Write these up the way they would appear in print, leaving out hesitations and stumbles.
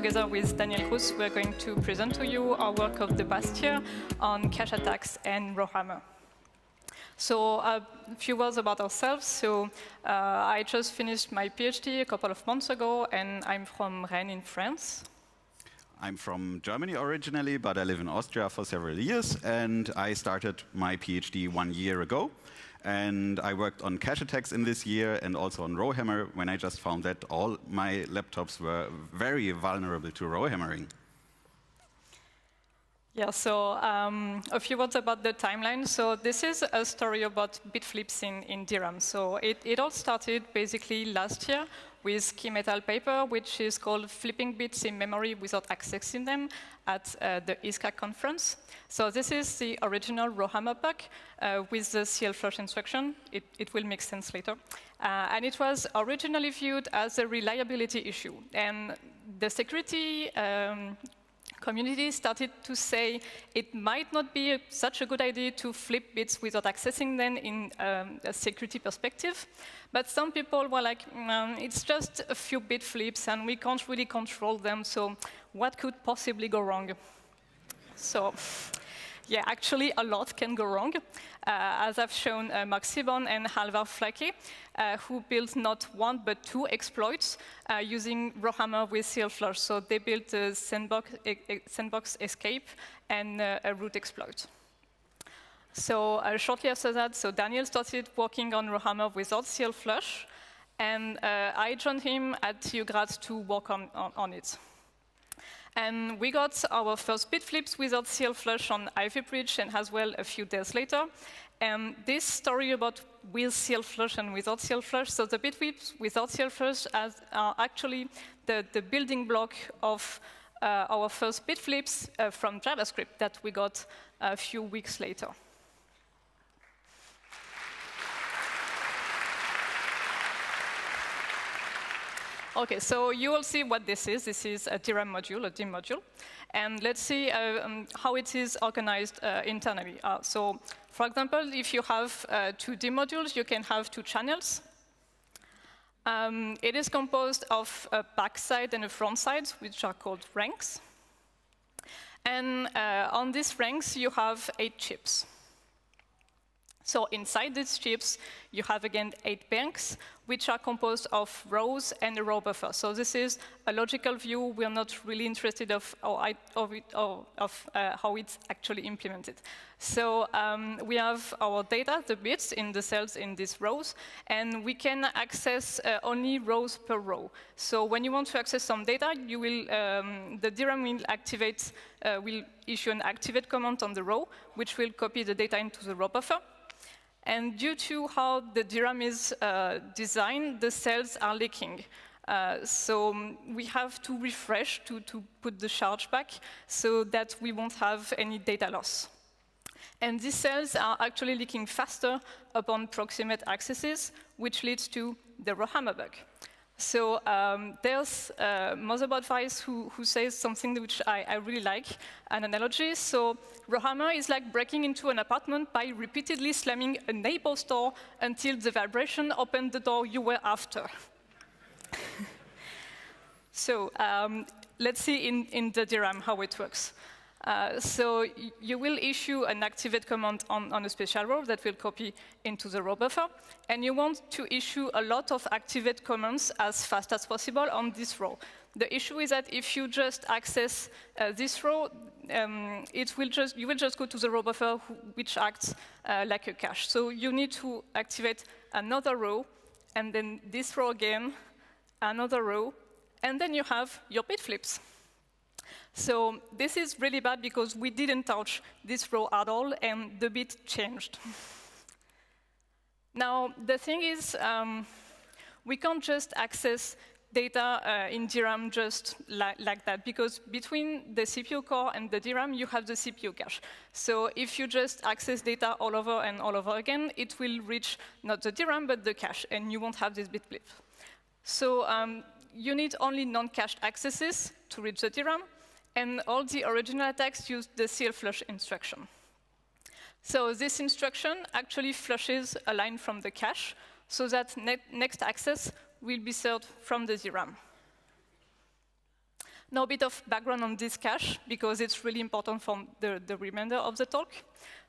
together with Daniel Cruz, we're going to present to you our work of the past year on cache attacks and Rowhammer. So a few words about ourselves. So I just finished my PhD a couple of months ago, and I'm from Rennes in France. I'm from Germany originally, but I live in Austria for several years, and I started my PhD 1 year ago. And I worked on cache attacks in this year and also on Rowhammer when I just found that all my laptops were very vulnerable to Rowhammering. Yeah, so a few words about the timeline. So this is a story about bit flips in DRAM. So it all started basically last year with key metal paper, which is called Flipping Bits in Memory Without Accessing Them at the ISCA conference. So this is the original Rowhammer bug with the CL flush instruction. It will make sense later. And it was originally viewed as a reliability issue. And the security community started to say it might not be such a good idea to flip bits without accessing them in a security perspective. But some people were like, it's just a few bit flips and we can't really control them, so what could possibly go wrong? So yeah, actually a lot can go wrong. As I've shown Mark Sibon and Halvar Flake, who built not one but two exploits using Rowhammer with CL flush. So they built a sandbox escape and a root exploit. So shortly after that, so Daniel started working on Rowhammer without CL flush, and I joined him at TU Graz to work on it. And we got our first bit flips without CL flush on Ivy Bridge, and as well a few days later. And this story about with CL flush and without CL flush, so the bit flips without CL flush are actually the building block of our first bit flips from JavaScript that we got a few weeks later. Okay, so you will see what this is. This is a DRAM module, a DIM module. And let's see how it is organized internally. So, for example, if you have two DIM modules, you can have two channels. It is composed of a backside and a front side, which are called ranks. And on these ranks, you have 8 chips. So inside these chips, you have, again, 8 banks, which are composed of rows and a row buffer. So this is a logical view. We're not really interested of how it's actually implemented. So we have our data, the bits, in the cells in these rows, and we can access only rows per row. So when you want to access some data, you will, the DRAM will activate, will issue an activate command on the row, which will copy the data into the row buffer. And due to how the DRAM is designed, the cells are leaking. So we have to refresh to put the charge back so that we won't have any data loss. And these cells are actually leaking faster upon proximate accesses, which leads to the Rowhammer bug. So there's Motherboard Vice who says something which I really like, an analogy. So Rowhammer is like breaking into an apartment by repeatedly slamming a neighbor's door until the vibration opened the door you were after. So let's see in the DRAM how it works. So you will issue an activate command on a special row that will copy into the row buffer. And you want to issue a lot of activate commands as fast as possible on this row. The issue is that if you just access this row, you will just go to the row buffer, which acts like a cache. So you need to activate another row, and then this row again, another row, and then you have your bit flips. So this is really bad because we didn't touch this row at all, and the bit changed. Now, the thing is, we can't just access data in DRAM just like that, because between the CPU core and the DRAM, you have the CPU cache. So if you just access data all over and all over again, it will reach not the DRAM, but the cache, and you won't have this bit flip. So you need only non-cached accesses to reach the DRAM, and all the original attacks use the CL flush instruction. So this instruction actually flushes a line from the cache so that next access will be served from the DRAM. Now a bit of background on this cache, because it's really important for the remainder of the talk.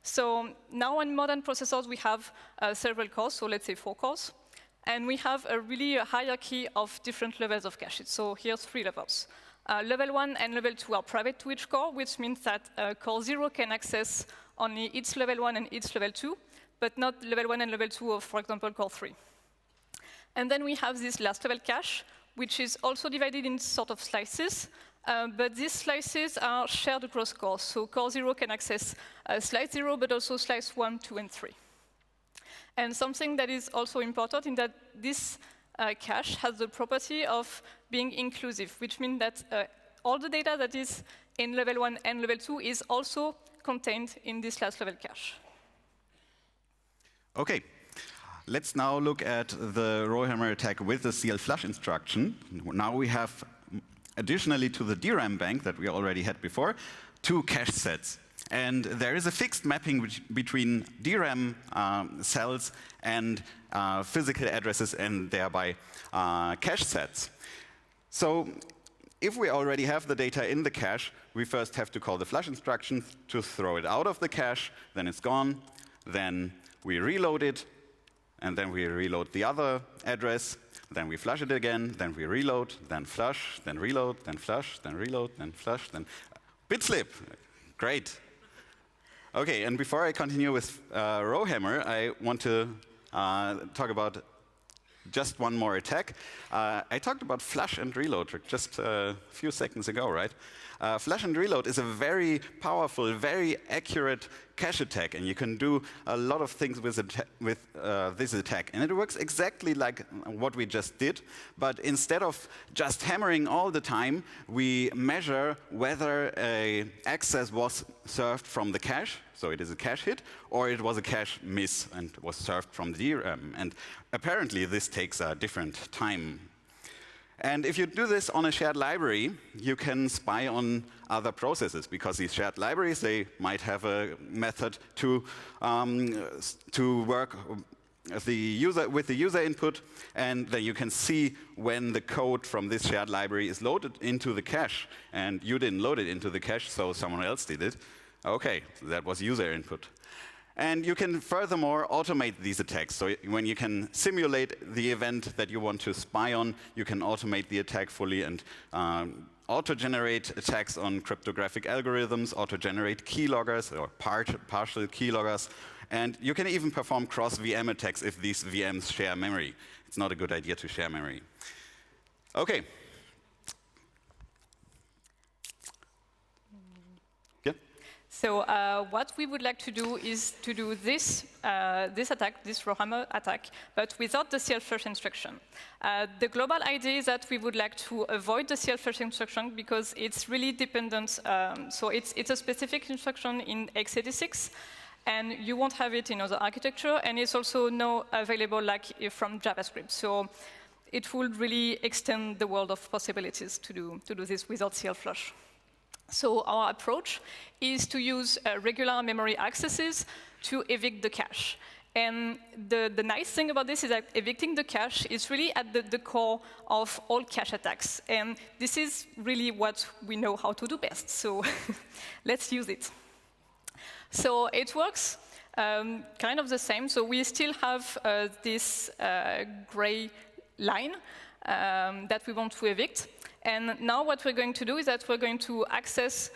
So now on modern processors, we have several cores, so let's say 4 cores. And we have a really hierarchy of different levels of caches. So here's 3 levels. Level 1 and level 2 are private to each core, which means that core 0 can access only its level 1 and its level 2, but not level 1 and level 2 of, for example, core 3. And then we have this last level cache, which is also divided in sort of slices, but these slices are shared across cores. So core 0 can access slice 0, but also slice 1, 2, and 3. And something that is also important is that this cache has the property of being inclusive, which means that all the data that is in level 1 and level 2 is also contained in this last level cache. Okay. Let's now look at the Rowhammer attack with the CLFlush instruction. Now we have, additionally to the DRAM bank that we already had before, 2 cache sets. And there is a fixed mapping between DRAM cells and physical addresses and thereby cache sets. So if we already have the data in the cache, we first have to call the flush instruction to throw it out of the cache, then it's gone, then we reload it, and then we reload the other address, then we flush it again, then we reload, then flush, then reload, then flush, then reload, then flush, then bit slip. Great. Okay, and before I continue with Rowhammer, I want to talk about just one more attack. I talked about flush and reload just a few seconds ago, right? Flush and reload is a very powerful, very accurate cache attack, and you can do a lot of things with this attack. And it works exactly like what we just did, but instead of just hammering all the time, we measure whether an access was served from the cache, so it is a cache hit, or it was a cache miss and was served from the DRAM. And apparently this takes a different time. And if you do this on a shared library, you can spy on other processes, because these shared libraries, they might have a method to work with the user input, and then you can see when the code from this shared library is loaded into the cache, and you didn't load it into the cache, so someone else did it. Okay, so that was user input. And you can furthermore automate these attacks. So when you can simulate the event that you want to spy on, you can automate the attack fully and auto-generate attacks on cryptographic algorithms, auto-generate keyloggers or partial keyloggers. And you can even perform cross-VM attacks if these VMs share memory. It's not a good idea to share memory. Okay. So what we would like to do is to do this attack, this Rowhammer attack, but without the CLFlush instruction. The global idea is that we would like to avoid the CLFlush instruction because it's really dependent. So it's a specific instruction in x86, and you won't have it in other architecture, and it's also now available like from JavaScript. So it would really extend the world of possibilities to do this without CLFlush. So our approach is to use regular memory accesses to evict the cache. And the nice thing about this is that evicting the cache is really at the core of all cache attacks. And this is really what we know how to do best. So let's use it. So it works kind of the same. So we still have this gray line that we want to evict. And now what we're going to do is that we're going to access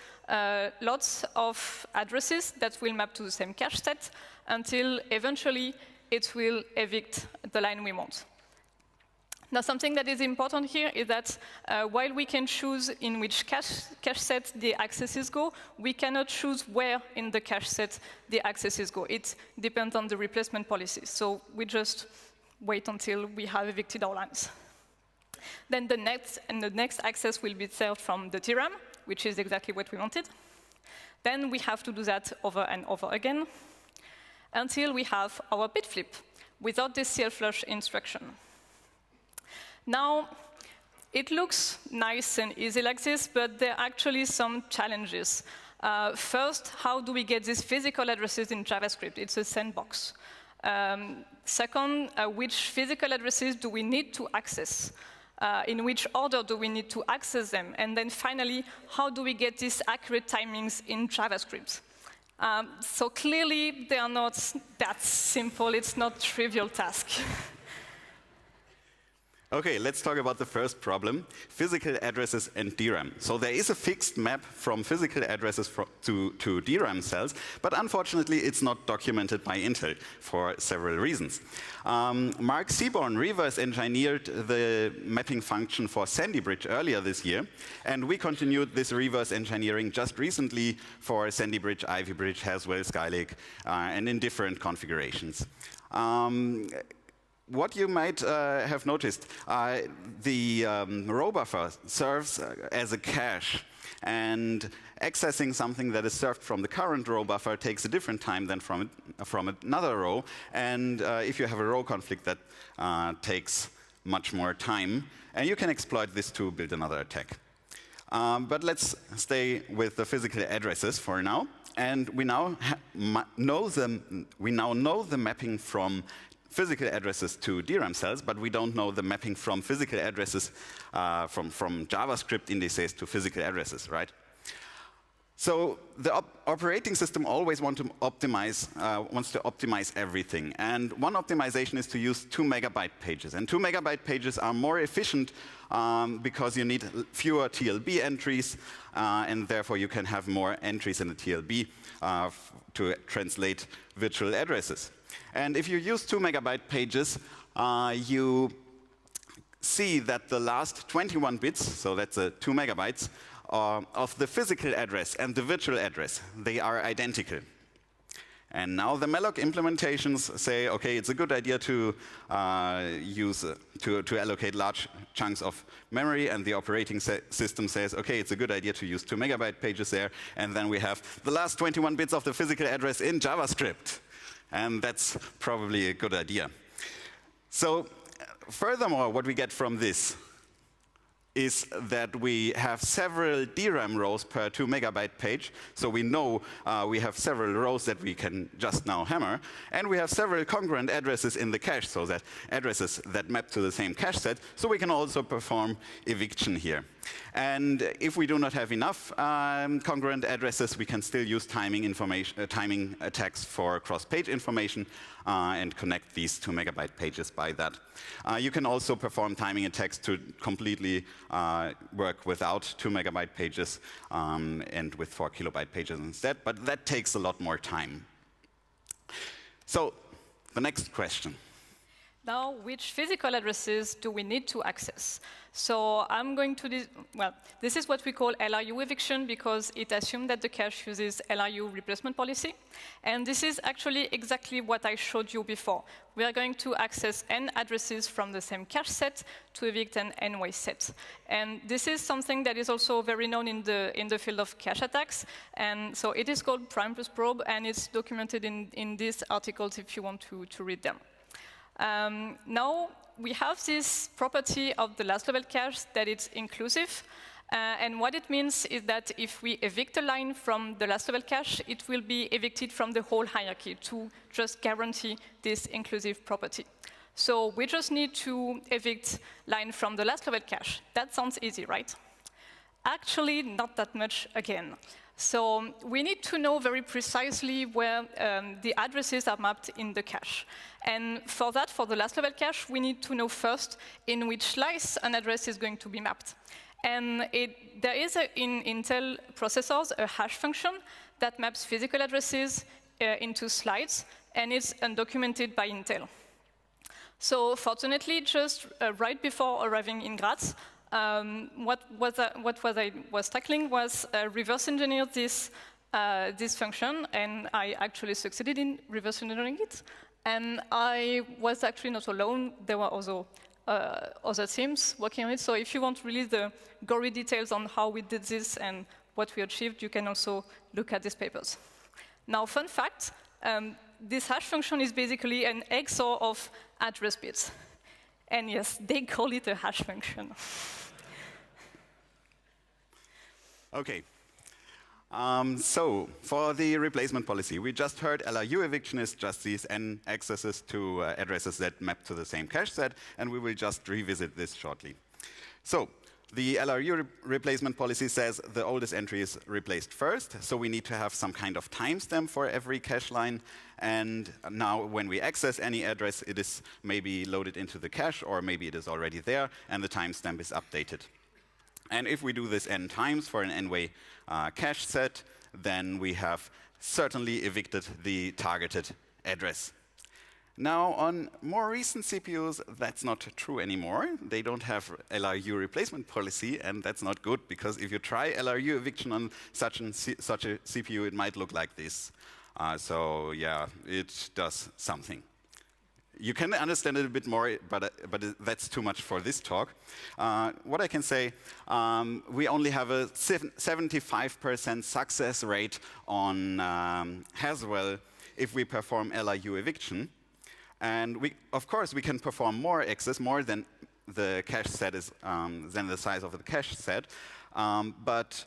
lots of addresses that will map to the same cache set until eventually it will evict the line we want. Now, something that is important here is that while we can choose in which cache set the accesses go, we cannot choose where in the cache set the accesses go. It depends on the replacement policies. So we just wait until we have evicted our lines. Then the next access will be served from the DRAM, which is exactly what we wanted. Then we have to do that over and over again until we have our bit flip without this CLFlush instruction. Now, it looks nice and easy like this, but there are actually some challenges. First, how do we get these physical addresses in JavaScript? It's a sandbox. Second, which physical addresses do we need to access? In which order do we need to access them? And then finally, how do we get these accurate timings in JavaScript? So clearly, they are not that simple. It's not a trivial task. Okay, let's talk about the first problem, physical addresses and DRAM. So there is a fixed map from physical addresses to DRAM cells, but unfortunately it's not documented by Intel for several reasons. Mark Seaborn reverse engineered the mapping function for Sandy Bridge earlier this year, and we continued this reverse engineering just recently for Sandy Bridge, Ivy Bridge, Haswell, Skylake, and in different configurations. What you might have noticed, the row buffer serves as a cache, and accessing something that is served from the current row buffer takes a different time than from another row, and if you have a row conflict, that takes much more time, and you can exploit this to build another attack. But let's stay with the physical addresses for now, and we now know the mapping from physical addresses to DRAM cells, but we don't know the mapping from physical addresses, from JavaScript indices to physical addresses, right? So the operating system always wants to optimize everything. And one optimization is to use 2 megabyte pages. And 2 megabyte pages are more efficient because you need fewer TLB entries, and therefore you can have more entries in the TLB to translate virtual addresses. And if you use 2 megabyte pages, you see that the last 21 bits, so that's 2 megabytes, of the physical address and the virtual address, they are identical. And now the malloc implementations say, okay, it's a good idea to allocate large chunks of memory, and the operating system says, okay, it's a good idea to use 2 megabyte pages there, and then we have the last 21 bits of the physical address in JavaScript. And that's probably a good idea. So furthermore, what we get from this is that we have several DRAM rows per 2 megabyte page. So we know we have several rows that we can just now hammer. And we have several congruent addresses in the cache, so that addresses that map to the same cache set. So we can also perform eviction here. And if we do not have enough congruent addresses, we can still use timing attacks for cross-page information and connect these 2 megabyte pages by that. You can also perform timing attacks to completely work without 2 megabyte pages and with 4 kilobyte pages instead, but that takes a lot more time. So the next question. Now, which physical addresses do we need to access? So I'm going to this is what we call LRU eviction because it assumes that the cache uses LRU replacement policy. And this is actually exactly what I showed you before. We are going to access n addresses from the same cache set to evict an ny set. And this is something that is also very known in the field of cache attacks. And so it is called prime plus probe, and it's documented in these articles if you want to read them. Now, we have this property of the last level cache that it's inclusive. And what it means is that if we evict a line from the last level cache, it will be evicted from the whole hierarchy to just guarantee this inclusive property. So we just need to evict line from the last level cache. That sounds easy, right? Actually, not that much again. So we need to know very precisely where the addresses are mapped in the cache. And for that, for the last level cache, we need to know first in which slice an address is going to be mapped. And there is, in Intel processors, a hash function that maps physical addresses into slides, and it's undocumented by Intel. So fortunately, just right before arriving in Graz, what I was tackling was reverse engineer this function, and I actually succeeded in reverse engineering it. And I was actually not alone. There were also other teams working on it. So if you want really the gory details on how we did this and what we achieved, you can also look at these papers. Now, fun fact, this hash function is basically an XOR of address bits. And yes, they call it a hash function. Okay. So for the replacement policy, we just heard LRU eviction is just these n accesses to addresses that map to the same cache set, and we will just revisit this shortly. So the LRU replacement policy says the oldest entry is replaced first, so we need to have some kind of timestamp for every cache line. And now when we access any address, it is maybe loaded into the cache, or maybe it is already there, and the timestamp is updated. And if we do this n times for an n-way cache set, then we have certainly evicted the targeted address. Now, on more recent CPUs, that's not true anymore. They don't have LRU replacement policy, and that's not good, because if you try LRU eviction on such a CPU, it might look like this. So yeah, it does something. You can understand it a bit more, but that's too much for this talk. What I can say, we only have a 75% success rate on Haswell if we perform LRU eviction. And of course, we can perform more access, more than the cache set is, than the size of the cache set. But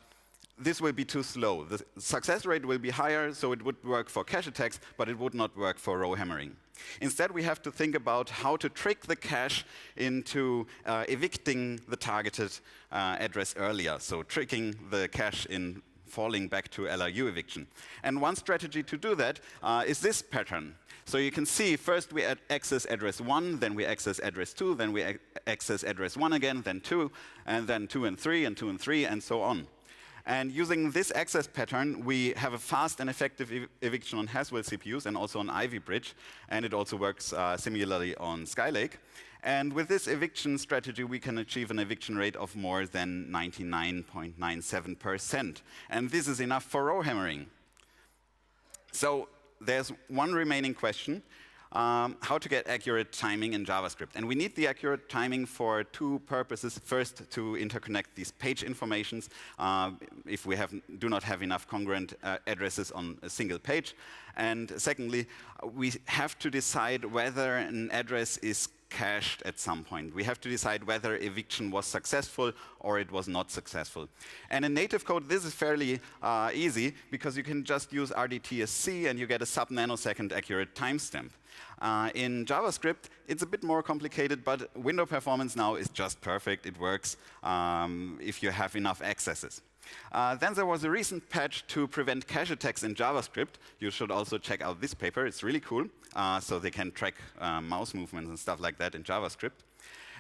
this will be too slow. The success rate will be higher, so it would work for cache attacks, but it would not work for row hammering. Instead, we have to think about how to trick the cache into evicting the targeted address earlier, so tricking the cache in falling back to LRU eviction. And one strategy to do that is this pattern. So you can see first we access address 1, then we access address 2, then we access address 1 again, then 2, and then 2 and 3, and 2 and 3, and so on. And using this access pattern, we have a fast and effective eviction on Haswell CPUs and also on Ivy Bridge, and it also works similarly on Skylake. And with this eviction strategy, we can achieve an eviction rate of more than 99.97%. And this is enough for row hammering. So there's one remaining question, how to get accurate timing in JavaScript. And we need the accurate timing for two purposes. First, to interconnect these page informations if we do not have enough congruent addresses on a single page. And secondly, we have to decide whether an address is cached at some point. We have to decide whether eviction was successful or it was not successful. And in native code, this is fairly easy, because you can just use RDTSC and you get a sub-nanosecond accurate timestamp. In JavaScript, it's a bit more complicated, but window performance now is just perfect. It works if you have enough accesses. Then there was a recent patch to prevent cache attacks in JavaScript. You should also check out this paper. It's really cool. So they can track mouse movements and stuff like that in JavaScript.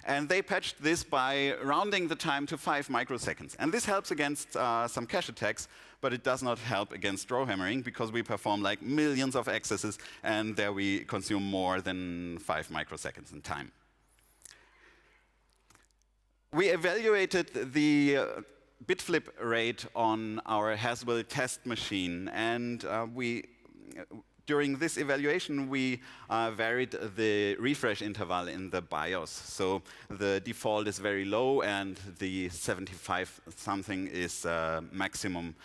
And they patched this by rounding the time to 5 microseconds. And this helps against some cache attacks, but it does not help against row hammering, because we perform like millions of accesses, and there we consume more than 5 microseconds in time. We evaluated the bit flip rate on our Haswell test machine, and during this evaluation, we varied the refresh interval in the BIOS. So the default is very low, and the 75-something is maximum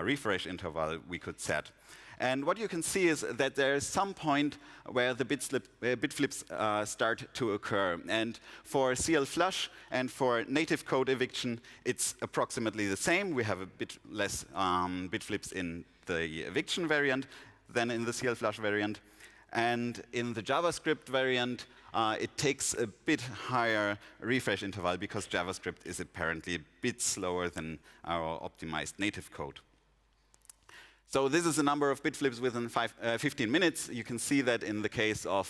refresh interval we could set. And what you can see is that there is some point where the bit flips start to occur. And for CL flush and for native code eviction, it's approximately the same. We have a bit less bit flips in the eviction variant than in the CL flush variant. And in the JavaScript variant, it takes a bit higher refresh interval, because JavaScript is apparently a bit slower than our optimized native code. So this is the number of bit flips within 15 minutes. You can see that in the case of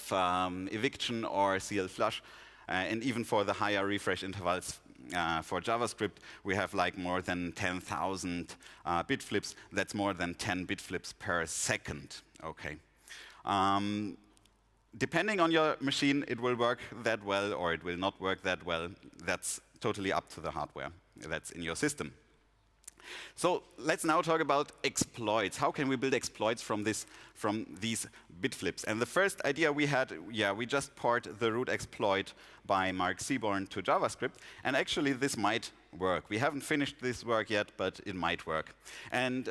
eviction or CL flush, and even for the higher refresh intervals for JavaScript, we have like more than 10,000 bit flips. That's more than 10 bit flips per second. Okay. Depending on your machine, it will work that well or it will not work that well. That's totally up to the hardware that's in your system. So let's now talk about exploits. How can we build exploits from these bit flips? And the first idea we had, we just port the root exploit by Mark Seaborn to JavaScript. And actually, this might work. We haven't finished this work yet, but it might work. And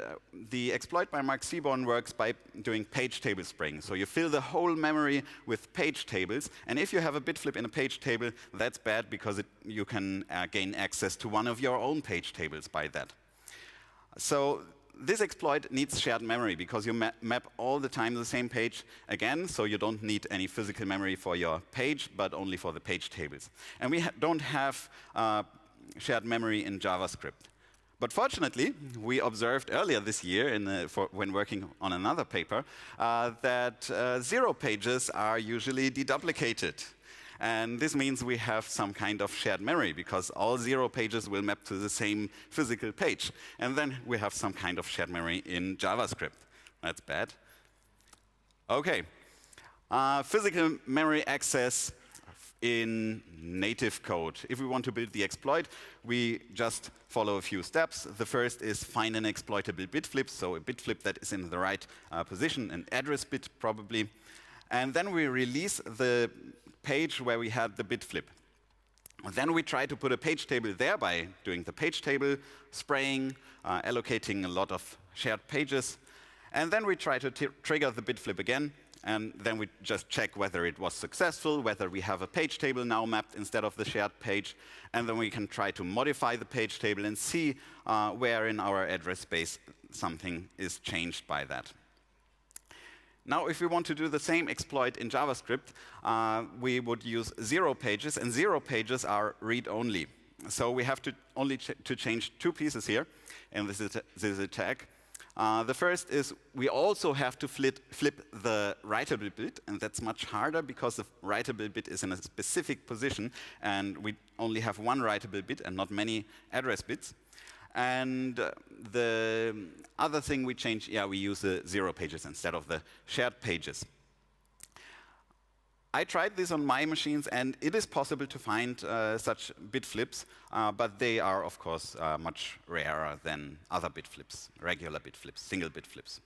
the exploit by Mark Seaborn works by doing page table spraying. So you fill the whole memory with page tables. And if you have a bit flip in a page table, that's bad, because you can gain access to one of your own page tables by that. So this exploit needs shared memory, because you map all the time the same page again, so you don't need any physical memory for your page, but only for the page tables. And we don't have shared memory in JavaScript. But fortunately, we observed earlier this year when working on another paper that 0 pages are usually deduplicated. And this means we have some kind of shared memory, because all 0 pages will map to the same physical page. And then we have some kind of shared memory in JavaScript. That's bad. OK. Physical memory access in native code. If we want to build the exploit, we just follow a few steps. The first is find an exploitable bit flip, so a bit flip that is in the right position, an address bit probably. And then we release the page where we had the bit flip. Then we try to put a page table there by doing the page table, spraying, allocating a lot of shared pages. And then we try to trigger the bit flip again. And then we just check whether it was successful, whether we have a page table now mapped instead of the shared page. And then we can try to modify the page table and see where in our address space something is changed by that. Now, if we want to do the same exploit in JavaScript, we would use 0 pages. And 0 pages are read-only. So we have to only to change 2 pieces here. And this is a tag. The first is we also have to flip the writable bit, and that's much harder because the writable bit is in a specific position, and we only have one writable bit and not many address bits. And the other thing we change, we use the 0 pages instead of the shared pages. I tried this on my machines, and it is possible to find such bit flips, but they are, of course, much rarer than other bit flips, regular bit flips, single bit flips.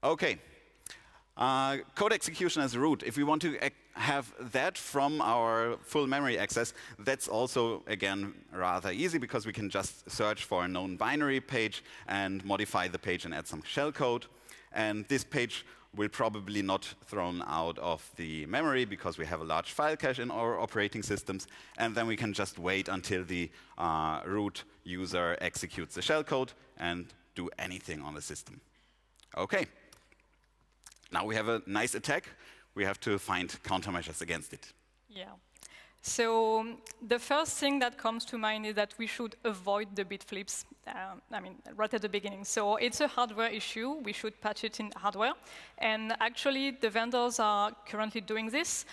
OK. Code execution as root. If we want to have that from our full memory access, that's also, again, rather easy, because we can just search for a known binary page and modify the page and add some shellcode. And this page will probably not thrown out of the memory because we have a large file cache in our operating systems. And then we can just wait until the root user executes the shellcode and do anything on the system. OK. Now we have a nice attack. We have to find countermeasures against it. Yeah. So the first thing that comes to mind is that we should avoid the bit flips, right at the beginning. So it's a hardware issue. We should patch it in hardware. And actually, the vendors are currently doing this.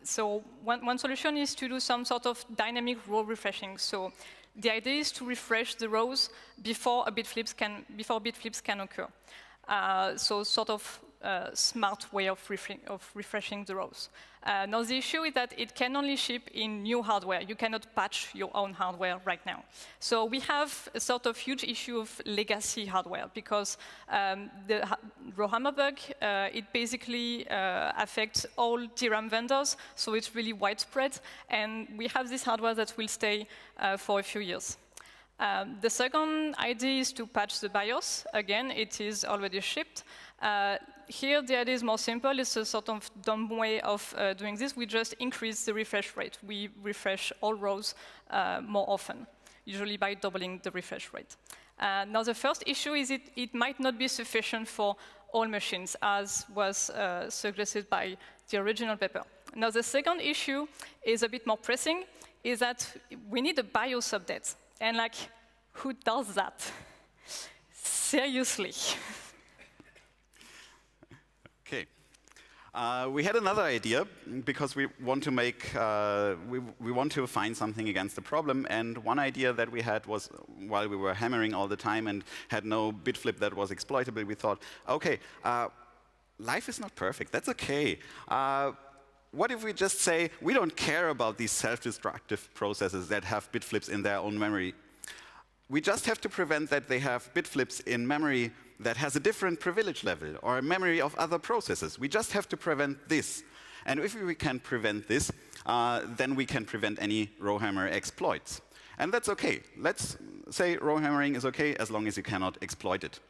So one solution is to do some sort of dynamic row refreshing. So the idea is to refresh the rows before bit flips can occur. So sort of smart way of refreshing the rows. Now the issue is that it can only ship in new hardware. You cannot patch your own hardware right now. So we have a sort of huge issue of legacy hardware, because the Rowhammer bug, it basically affects all DRAM vendors, so it's really widespread, and we have this hardware that will stay for a few years. The second idea is to patch the BIOS. Again, it is already shipped. Here, the idea is more simple. It's a sort of dumb way of doing this. We just increase the refresh rate. We refresh all rows more often, usually by doubling the refresh rate. Now, the first issue is it might not be sufficient for all machines, as was suggested by the original paper. Now, the second issue is a bit more pressing, is that we need a BIOS update. And like, who does that? Seriously. OK. We had another idea, because we want to make, we want to find something against the problem. And one idea that we had was, while we were hammering all the time and had no bit flip that was exploitable, we thought, OK, life is not perfect. That's OK. What if we just say, we don't care about these self-destructive processes that have bit flips in their own memory. We just have to prevent that they have bit flips in memory that has a different privilege level, or a memory of other processes. We just have to prevent this. And if we can prevent this, then we can prevent any Rowhammer exploits. And that's OK. Let's say rowhammering is OK as long as you cannot exploit it.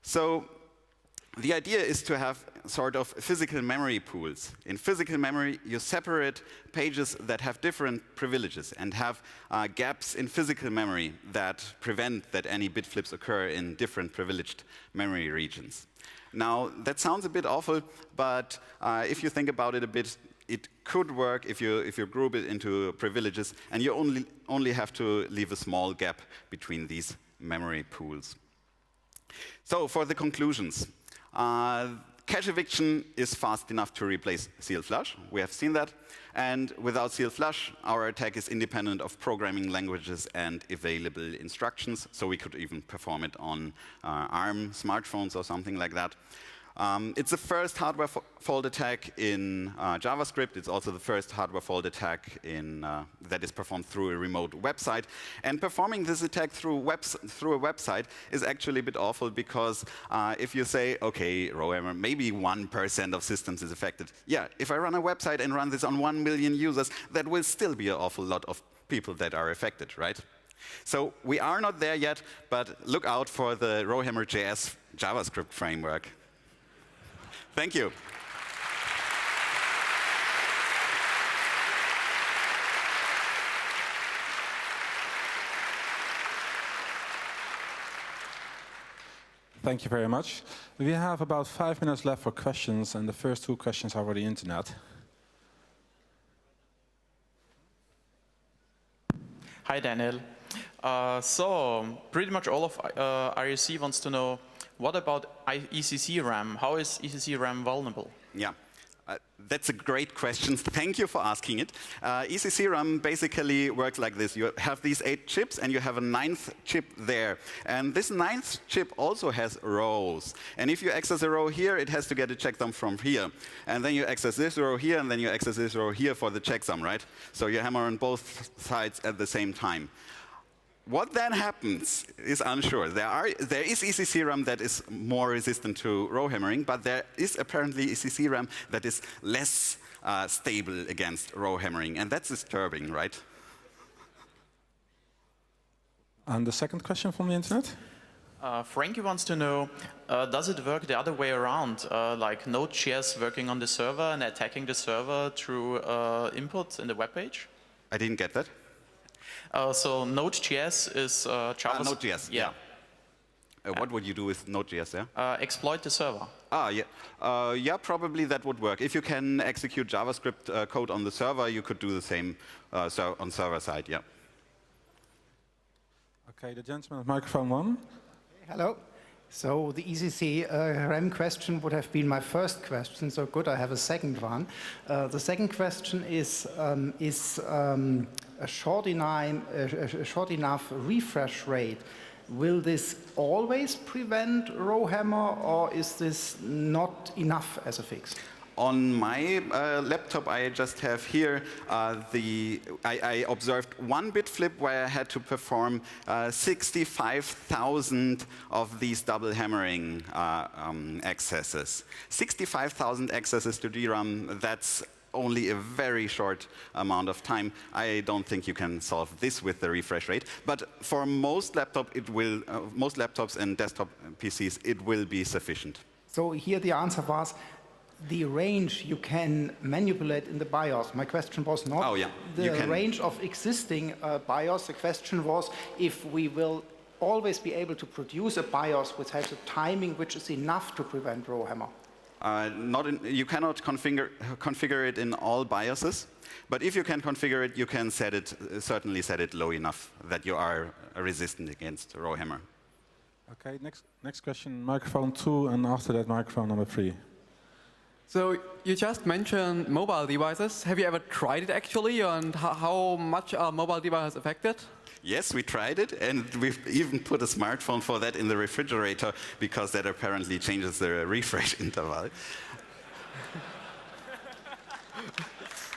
So the idea is to have sort of physical memory pools. In physical memory, you separate pages that have different privileges and have gaps in physical memory that prevent that any bit flips occur in different privileged memory regions. Now, that sounds a bit awful, but if you think about it a bit, it could work if you group it into privileges, and you only have to leave a small gap between these memory pools. So for the conclusions, cache eviction is fast enough to replace seal flush. We have seen that. And without seal flush, our attack is independent of programming languages and available instructions. So we could even perform it on ARM smartphones or something like that. It's the first hardware fault attack in JavaScript. It's also the first hardware fault attack that is performed through a remote website. And performing this attack through a website is actually a bit awful, because if you say, OK, Rowhammer, maybe 1% of systems is affected. Yeah, if I run a website and run this on 1 million users, that will still be an awful lot of people that are affected, right? So we are not there yet, but look out for the Rowhammerjs JavaScript framework. Thank you. Thank you very much. We have about 5 minutes left for questions, and the first 2 questions are over the internet. Hi, Daniel. So pretty much all of IRC wants to know, what about ECC RAM? How is ECC RAM vulnerable? Yeah, that's a great question. Thank you for asking it. ECC RAM basically works like this. You have these 8 chips, and you have a 9th chip there. And this 9th chip also has rows. And if you access a row here, it has to get a checksum from here. And then you access this row here, and then you access this row here for the checksum, right? So you hammer on both sides at the same time. What then happens is unsure. There is ECC RAM that is more resistant to row hammering, but there is apparently ECC RAM that is less stable against row hammering, and that's disturbing, right? And the second question from the internet? Frankie wants to know, does it work the other way around, like Node.js working on the server and attacking the server through input in the web page? I didn't get that. So Node.js is Java. Node.js, yeah. What would you do with Node.js there? Exploit the server. Yeah. Yeah, probably that would work. If you can execute JavaScript code on the server, you could do the same on server side, yeah. OK, the gentleman at microphone 1. Hello. So the ECC RAM question would have been my first question, so good, I have a second one. The second question is a short enough refresh rate, will this always prevent Rowhammer, or is this not enough as a fix? On my laptop I just have here, I observed 1 bit flip where I had to perform 65,000 of these double hammering accesses. 65,000 accesses to DRAM, that's only a very short amount of time. I don't think you can solve this with the refresh rate. But for most laptops and desktop PCs, it will be sufficient. So here the answer was, the range you can manipulate in the BIOS. My question was not the range of existing BIOS. The question was if we will always be able to produce a BIOS which has a timing which is enough to prevent Rowhammer. You cannot configure it in all BIOSes, but if you can configure it, you can certainly set it low enough that you are resistant against Rowhammer. OK, next question, microphone 2, and after that, microphone number 3. So you just mentioned mobile devices. Have you ever tried it actually, and how much are mobile devices affected? Yes, we tried it, and we've even put a smartphone for that in the refrigerator, because that apparently changes the refresh interval.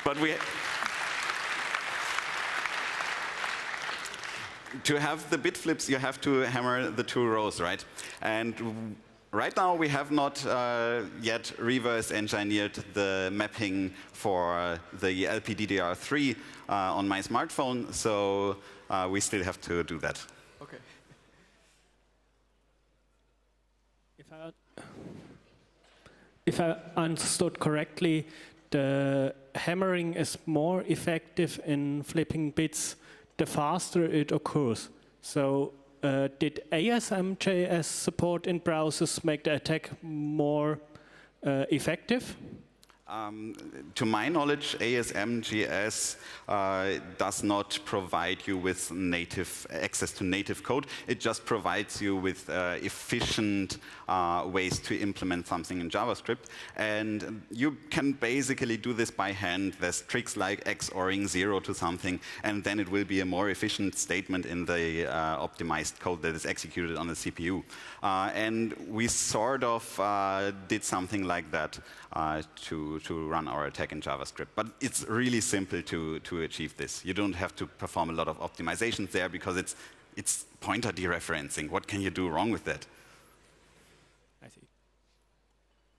But to have the bit flips, you have to hammer the 2 rows, right? And right now, we have not yet reverse engineered the mapping for the LPDDR3 on my smartphone, so we still have to do that. Okay. If I understood correctly, the hammering is more effective in flipping bits the faster it occurs. So did ASM.js support in browsers make the attack more effective? To my knowledge, ASM.js does not provide you with native access to native code. It just provides you with efficient ways to implement something in JavaScript. And you can basically do this by hand. There's tricks like XORing 0 to something, and then it will be a more efficient statement in the optimized code that is executed on the CPU. And we sort of did something like that to run our attack in JavaScript. But it's really simple to achieve this. You don't have to perform a lot of optimizations there because it's pointer dereferencing. What can you do wrong with that? I see.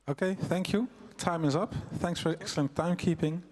Okay, thank you. Time is up. Thanks for excellent timekeeping.